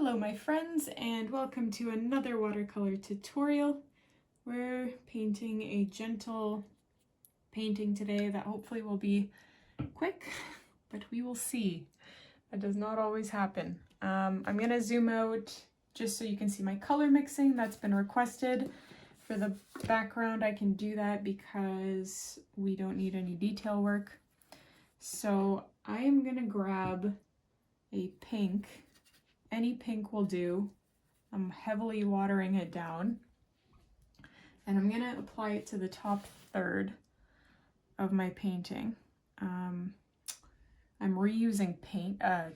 Hello my friends, and welcome to another watercolor tutorial. We're painting a gentle painting today that hopefully will be quick, but we will see. That does not always happen. I'm going to zoom out just so you can see my color mixing that's been requested. For the background I can do that because we don't need any detail work. So I am going to grab a pink. Any pink will do. I'm heavily watering it down. And I'm going to apply it to the top third of my painting. I'm reusing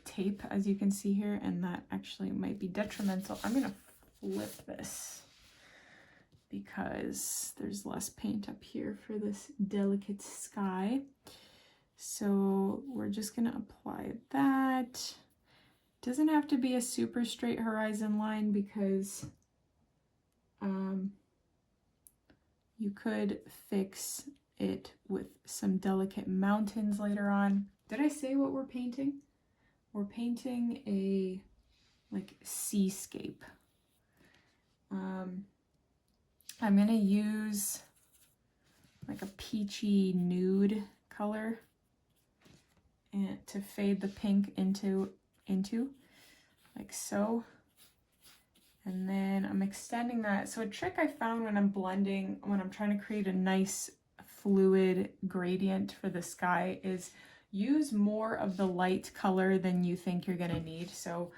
tape, as you can see here, and that actually might be detrimental. I'm going to flip this because there's less paint up here for this delicate sky. So we're just going to apply that. Doesn't have to be a super straight horizon line because you could fix it with some delicate mountains later on. Did I say what we're painting? We're painting a seascape. I'm gonna use like a peachy nude color and to fade the pink into like so, and then I'm extending that. So a trick I found when I'm blending, when I'm trying to create a nice fluid gradient for the sky, is use more of the light color than you think you're gonna need. So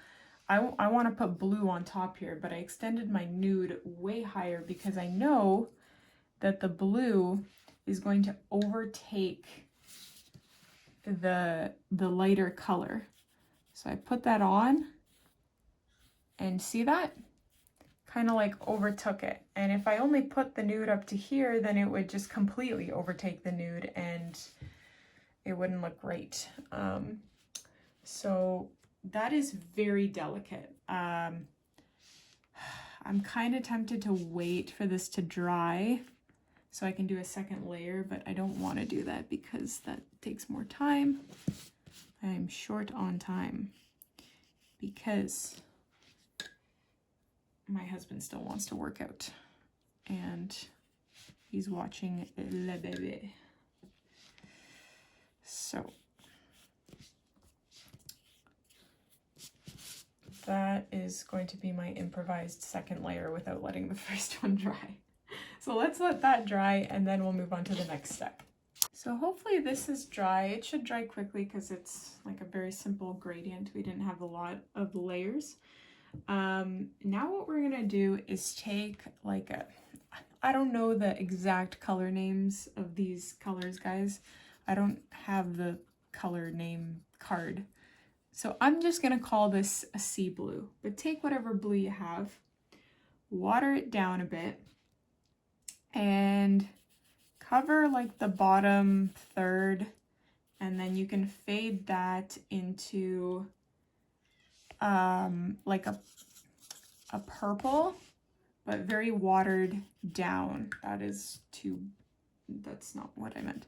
I want to put blue on top here, but I extended my nude way higher because I know that the blue is going to overtake the lighter color. So I put that on, and see that? Kind of like overtook it. And if I only put the nude up to here, then it would just completely overtake the nude and it wouldn't look great. So that is very delicate. I'm kind of tempted to wait for this to dry so I can do a second layer, but I don't want to do that because that takes more time. I'm short on time because my husband still wants to work out and he's watching Le Bébé. So that is going to be my improvised second layer without letting the first one dry. So let's let that dry and then we'll move on to the next step. So hopefully this is dry. It should dry quickly because it's like a very simple gradient. We didn't have a lot of layers. Now what we're gonna do is take like I don't know the exact color names of these colors, guys. I don't have the color name card. So I'm just gonna call this a sea blue, but take whatever blue you have, water it down a bit, and cover like the bottom third, and then you can fade that into like a purple, but very watered down. That's not what I meant.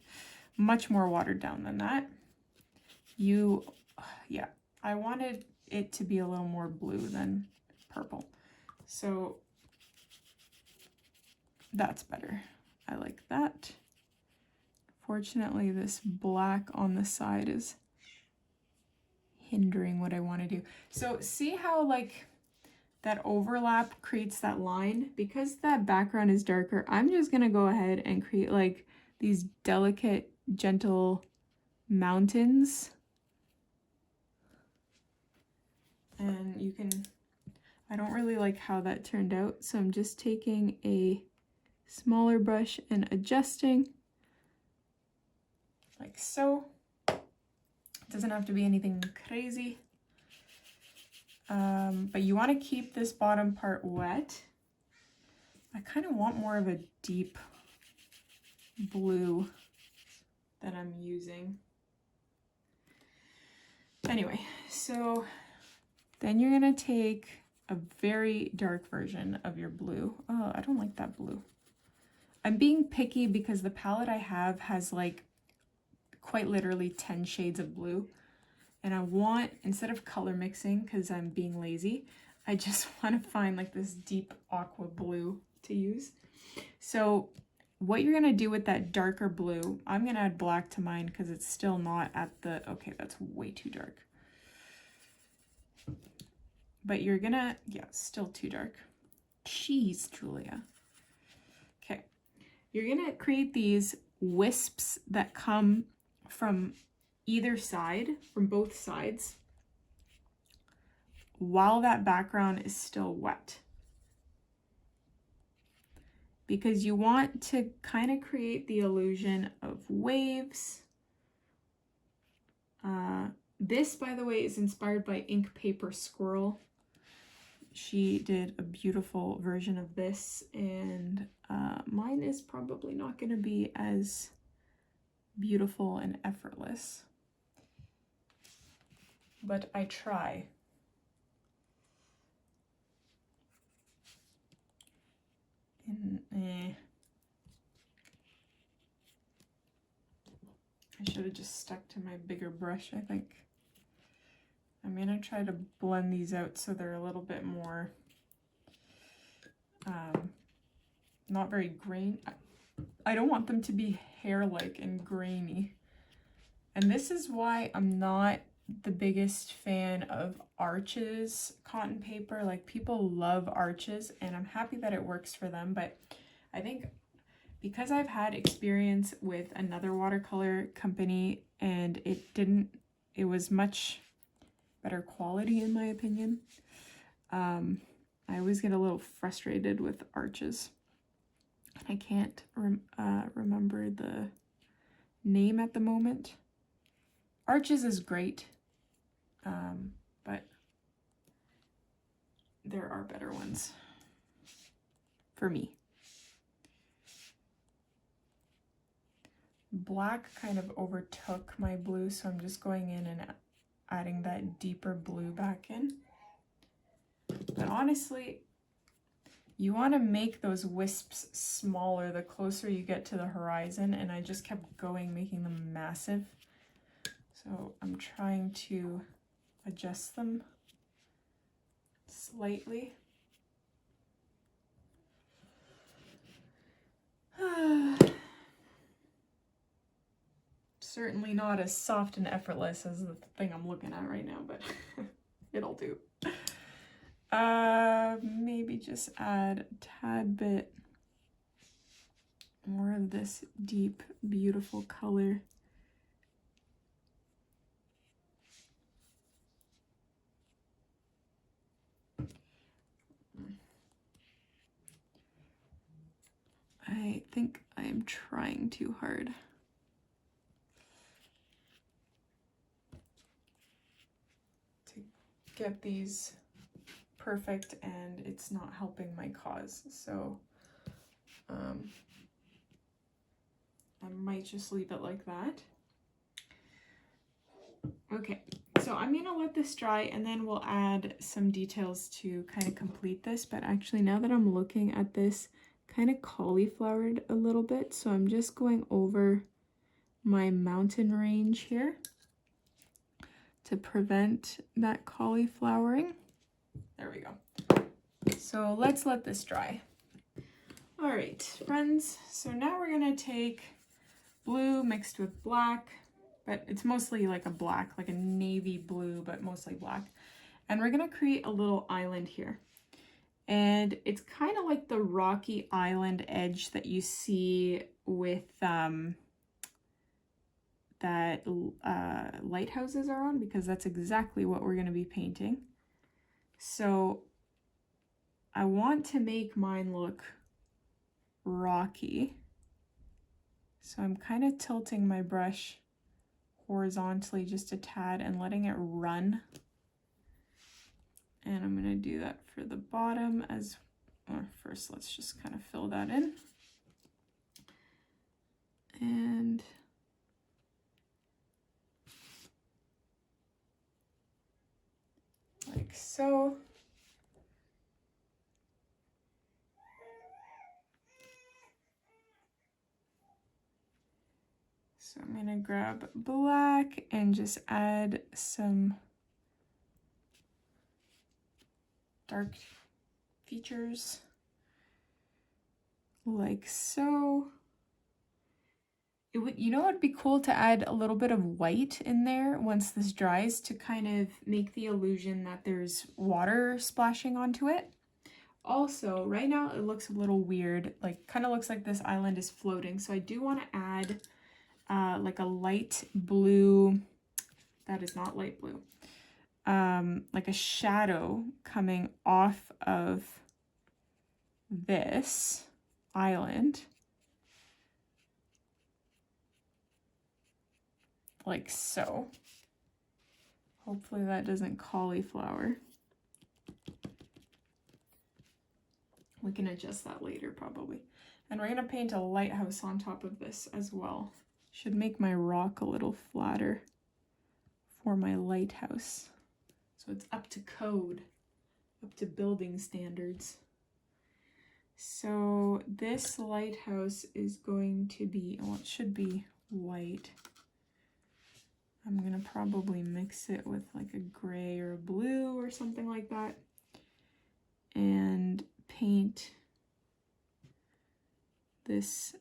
Much more watered down than that. Yeah, I wanted it to be a little more blue than purple. So that's better. I like that. Fortunately, this black on the side is hindering what I want to do. So see how like that overlap creates that line? Because that background is darker, I'm just gonna go ahead and create like these delicate, gentle mountains. And you can, I don't really like how that turned out, so I'm just taking a smaller brush and adjusting like so. It doesn't have to be anything crazy, but you want to keep this bottom part wet. I kind of want more of a deep blue that I'm using. Anyway, so then you're gonna take a very dark version of your blue. Oh, I don't like that blue. I'm being picky because the palette I have has like quite literally 10 shades of blue. And I want, instead of color mixing, because I'm being lazy, I just want to find like this deep aqua blue to use. So what you're going to do with that darker blue, I'm going to add black to mine because it's still not at the, okay, that's way too dark. But you're going to, yeah, still too dark. Jeez, Julia. Okay. You're going to create these wisps that come from either side, from both sides, while that background is still wet. Because you want to kind of create the illusion of waves. This, by the way, is inspired by Inkpapersquirrel. She did a beautiful version of this, and mine is probably not going to be as beautiful and effortless. But I try. I should have just stuck to my bigger brush, I think. I'm going to try to blend these out so they're a little bit more, not very grain. I don't want them to be hair-like and grainy. And this is why I'm not the biggest fan of Arches cotton paper. Like, people love Arches, and I'm happy that it works for them, but I think because I've had experience with another watercolor company and it was much better quality in my opinion. I always get a little frustrated with Arches. I can't remember the name at the moment. Arches is great, but there are better ones for me. Black kind of overtook my blue, so I'm just going in and adding that deeper blue back in. But honestly, you want to make those wisps smaller the closer you get to the horizon, and I just kept going, making them massive. So I'm trying to adjust them slightly. Certainly not as soft and effortless as the thing I'm looking at right now, but it'll do. Maybe just add a tad bit more of this deep, beautiful color. I think I am trying too hard. To get these perfect, and it's not helping my cause, so I might just leave it like that. Okay, so I'm gonna let this dry and then we'll add some details to kind of complete this. But actually, now that I'm looking at this, kind of cauliflowered a little bit, so I'm just going over my mountain range here to prevent that cauliflowering. There we go. So let's let this dry. All right, friends, so now we're gonna take blue mixed with black, but it's mostly like a black, like a navy blue, but mostly black. And we're gonna create a little island here. And it's kind of like the rocky island edge that you see with that lighthouses are on, because that's exactly what we're gonna be painting. So I want to make mine look rocky. So I'm kind of tilting my brush horizontally just a tad and letting it run. And I'm going to do that for the bottom as well. First, let's just kind of fill that in. And like so. So I'm going to grab black and just add some dark features like so. It would, you know, it'd be cool to add a little bit of white in there once this dries to kind of make the illusion that there's water splashing onto it. Also, right now it looks a little weird, like kind of looks like this island is floating. So I do want to add like a light blue, that is not light blue, like a shadow coming off of this island. Like so. Hopefully that doesn't cauliflower. We can adjust that later probably. And we're gonna paint a lighthouse on top of this as well. Should make my rock a little flatter for my lighthouse. So it's up to code, up to building standards. So this lighthouse is going to be, well, it should be white. I'm gonna probably mix it with like a gray or a blue or something like that and paint this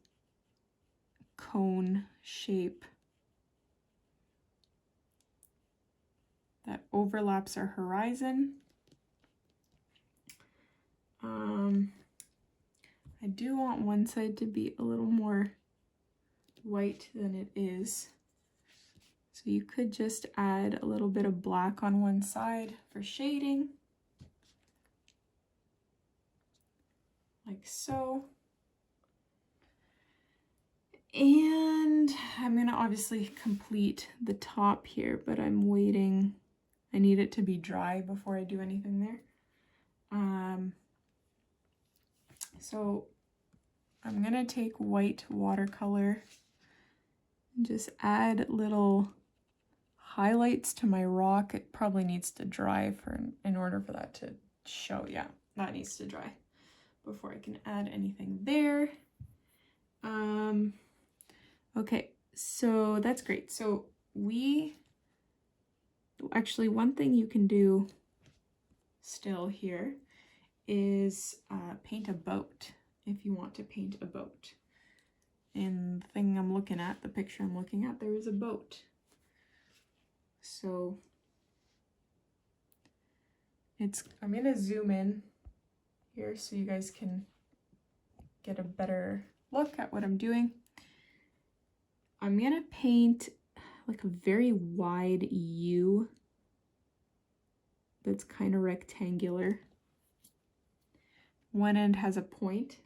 cone shape that overlaps our horizon. I do want one side to be a little more white than it is. So you could just add a little bit of black on one side for shading, like so. And I'm gonna obviously complete the top here, but I'm waiting. I need it to be dry before I do anything there. So I'm gonna take white watercolor and just add little highlights to my rock. It probably needs to dry in order for that to show. Yeah, that needs to dry before I can add anything there. Okay, so that's great. So actually one thing you can do still here is paint a boat if you want to paint a boat. And the thing I'm looking at, the picture I'm looking at, there is a boat. So I'm gonna zoom in here so you guys can get a better look at what I'm doing. I'm gonna paint like a very wide U that's kind of rectangular. One end has a point,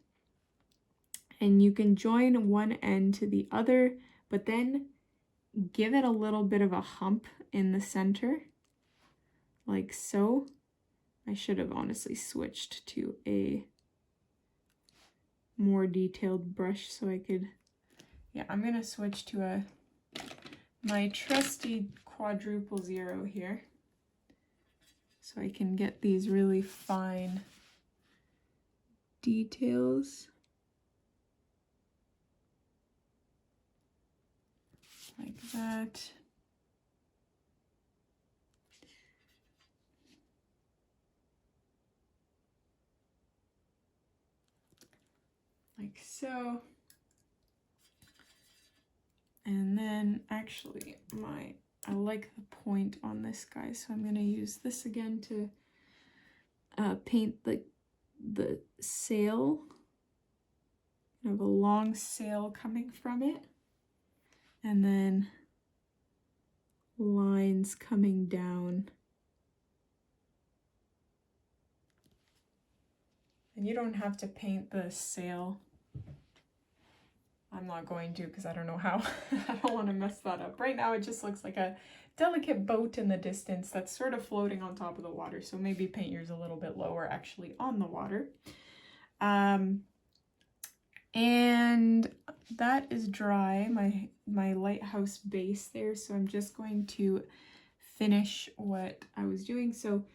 and you can join one end to the other, but then give it a little bit of a hump in the center, like so. I should have honestly switched to a more detailed brush so I could, yeah, I'm gonna switch to my trusty quadruple zero here so I can get these really fine details like that. Like so. And then actually I like the point on this guy, so I'm going to use this again to paint the sail. I have a long sail coming from it, and then lines coming down. And you don't have to paint the sail. I'm not going to because I don't know how. I don't want to mess that up. Right now it just looks like a delicate boat in the distance that's sort of floating on top of the water. So maybe paint yours a little bit lower actually on the water. And that is dry, my lighthouse base there. So I'm just going to finish what I was doing. So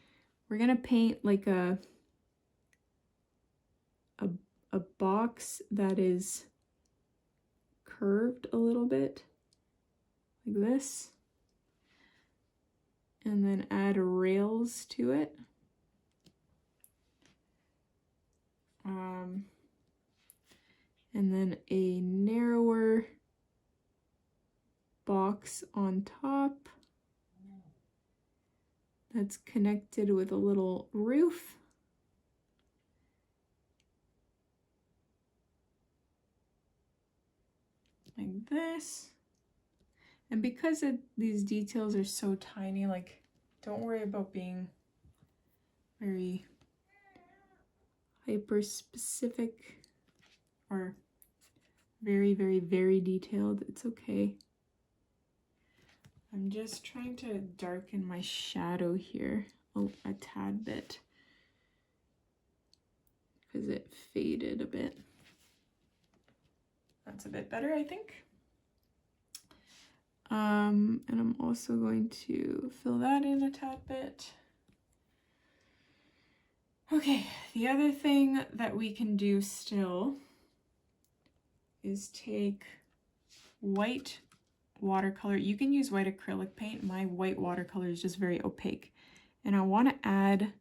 we're going to paint like a box that is curved a little bit like this, and then add rails to it then a narrower box on top that's connected with a little roof. Like this. And because these details are so tiny, like, don't worry about being very hyper specific or very, very, very detailed. It's okay. I'm just trying to darken my shadow here a tad bit because it faded a bit. That's a bit better, I think. And I'm also going to fill that in a tad bit. Okay, the other thing that we can do still is take white watercolor. You can use white acrylic paint. My white watercolor is just very opaque. And I want to add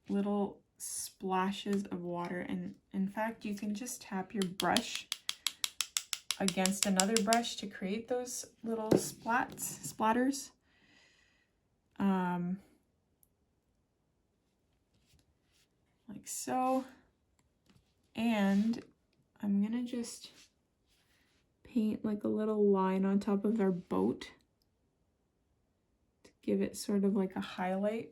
little splashes of water. And in fact, you can just tap your brush against another brush to create those little splatters. Like so. And I'm gonna just paint like a little line on top of our boat to give it sort of like a highlight.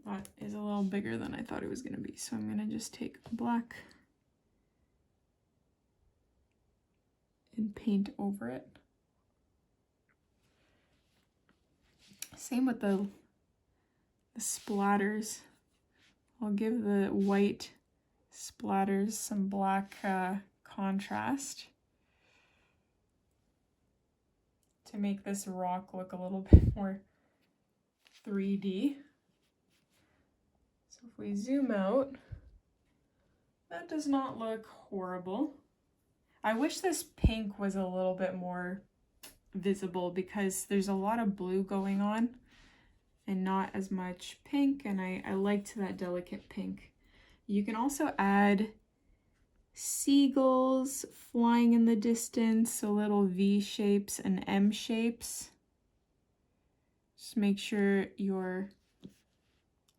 That is a little bigger than I thought it was going to be, so I'm going to just take black and paint over it. Same with the splatters. I'll give the white splatters some black contrast to make this rock look a little bit more 3D. So if we zoom out, that does not look horrible. I wish this pink was a little bit more visible because there's a lot of blue going on and not as much pink, and I liked that delicate pink. You can also add seagulls flying in the distance, so little V shapes and M shapes. Just make sure your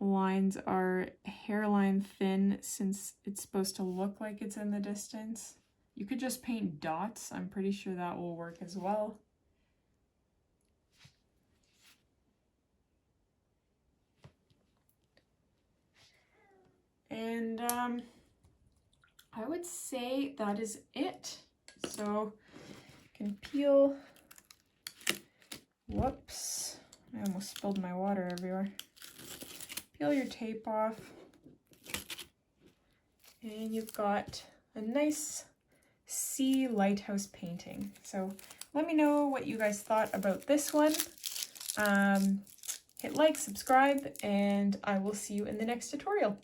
lines are hairline thin since it's supposed to look like it's in the distance. You could just paint dots. I'm pretty sure that will work as well. And I would say that is it. So you can peel. Whoops, I almost spilled my water everywhere. Peel your tape off. And you've got a nice sea lighthouse painting. So let me know what you guys thought about this one. Hit like, subscribe, and I will see you in the next tutorial.